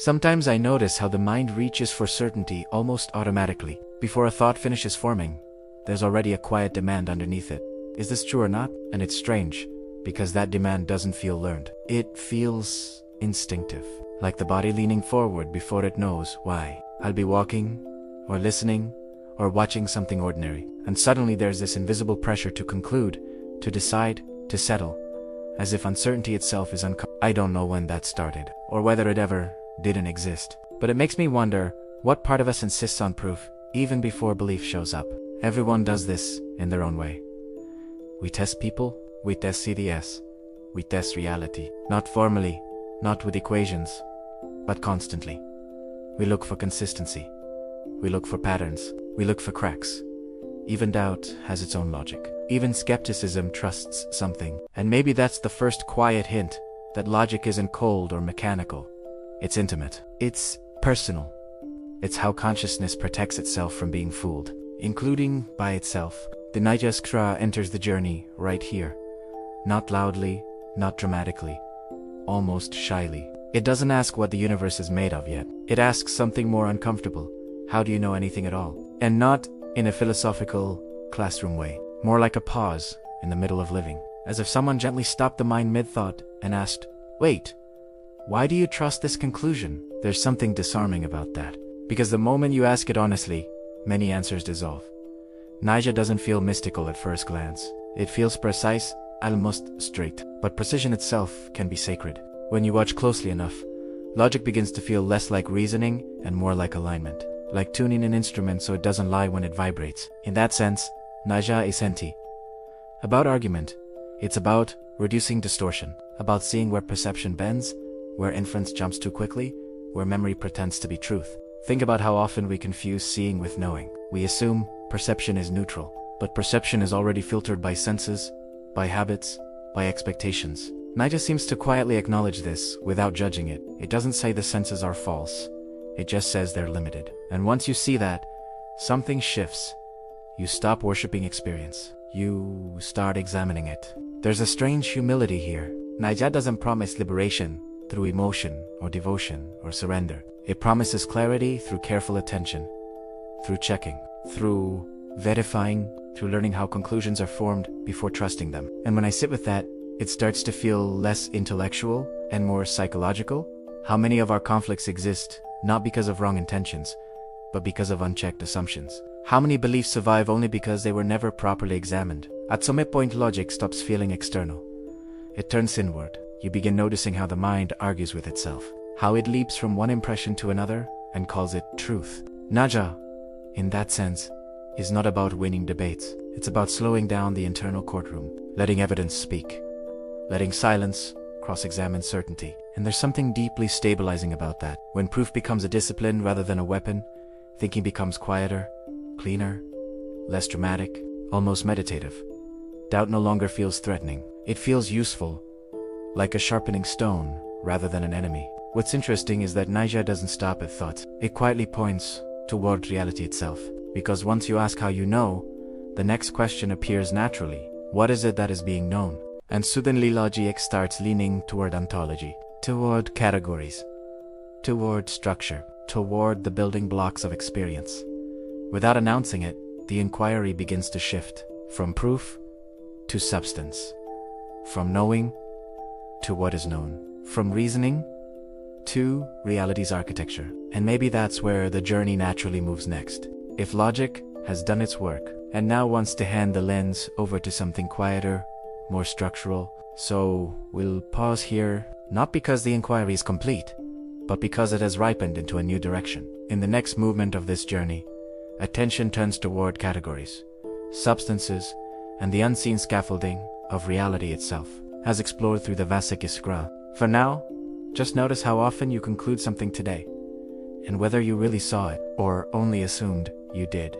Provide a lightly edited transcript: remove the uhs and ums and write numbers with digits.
Sometimes I notice how the mind reaches for certainty almost automatically. Before a thought finishes forming, there's already a quiet demand underneath it. Is this true or not? And it's strange, because that demand doesn't feel learned. It feels instinctive, like the body leaning forward before it knows why. I'll be walking, or listening, or watching something ordinary, and suddenly there's this invisible pressure to conclude, to decide, to settle, as if uncertainty itself is I don't know when that started, or whether it ever didn't exist. But it makes me wonder, what part of us insists on proof, even before belief shows up? Everyone does this in their own way. We test people, we test CDS, we test reality. Not formally, not with equations, but constantly. We look for consistency. We look for patterns. We look for cracks. Even doubt has its own logic. Even skepticism trusts something. And maybe that's the first quiet hint that logic isn't cold or mechanical. It's intimate. It's personal. It's how consciousness protects itself from being fooled, including by itself. The Nyaya Sutra enters the journey right here. Not loudly, not dramatically, almost shyly. It doesn't ask what the universe is made of yet. It asks something more uncomfortable. How do you know anything at all? And not in a philosophical classroom way. More like a pause in the middle of living. As if someone gently stopped the mind mid-thought and asked, wait, why do you trust this conclusion? There's something disarming about that. Because the moment you ask it honestly, many answers dissolve. Nyaya doesn't feel mystical at first glance. It feels precise, almost straight. But precision itself can be sacred. When you watch closely enough, logic begins to feel less like reasoning and more like alignment. Like tuning an instrument so it doesn't lie when it vibrates. In that sense, Nyaya is senti. About argument, it's about reducing distortion, about seeing where perception bends, where inference jumps too quickly, where memory pretends to be truth. Think about how often we confuse seeing with knowing. We assume perception is neutral, but perception is already filtered by senses, by habits, by expectations. Nyaya seems to quietly acknowledge this without judging it. It doesn't say the senses are false. It just says they're limited. And once you see that, something shifts. You stop worshipping experience. You start examining it. There's a strange humility here. Nyaya doesn't promise liberation through emotion or devotion or surrender. It promises clarity through careful attention, through checking, through verifying, through learning how conclusions are formed before trusting them. And when I sit with that, it starts to feel less intellectual and more psychological. How many of our conflicts exist not because of wrong intentions, but because of unchecked assumptions? How many beliefs survive only because they were never properly examined? At some point, logic stops feeling external. It turns inward. You begin noticing how the mind argues with itself, how it leaps from one impression to another and calls it truth. Nyaya, in that sense, is not about winning debates. It's about slowing down the internal courtroom, letting evidence speak, letting silence cross-examine certainty. And there's something deeply stabilizing about that. When proof becomes a discipline rather than a weapon, thinking becomes quieter, cleaner, less dramatic, almost meditative. Doubt no longer feels threatening. It feels useful, like a sharpening stone rather than an enemy. What's interesting is that Nyaya doesn't stop at thoughts. It quietly points toward reality itself. Because once you ask how you know, the next question appears naturally. What is it that is being known? And suddenly logic starts leaning toward ontology, toward categories, toward structure, toward the building blocks of experience. Without announcing it, the inquiry begins to shift from proof to substance, from knowing to what is known, from reasoning to reality's architecture. And maybe that's where the journey naturally moves next. If logic has done its work and now wants to hand the lens over to something quieter, more structural, so we'll pause here, not because the inquiry is complete, but because it has ripened into a new direction. In the next movement of this journey, attention turns toward categories, substances, and the unseen scaffolding of reality itself, as explored through the Nyaya Sutra. For now, just notice how often you conclude something today, and whether you really saw it or only assumed you did.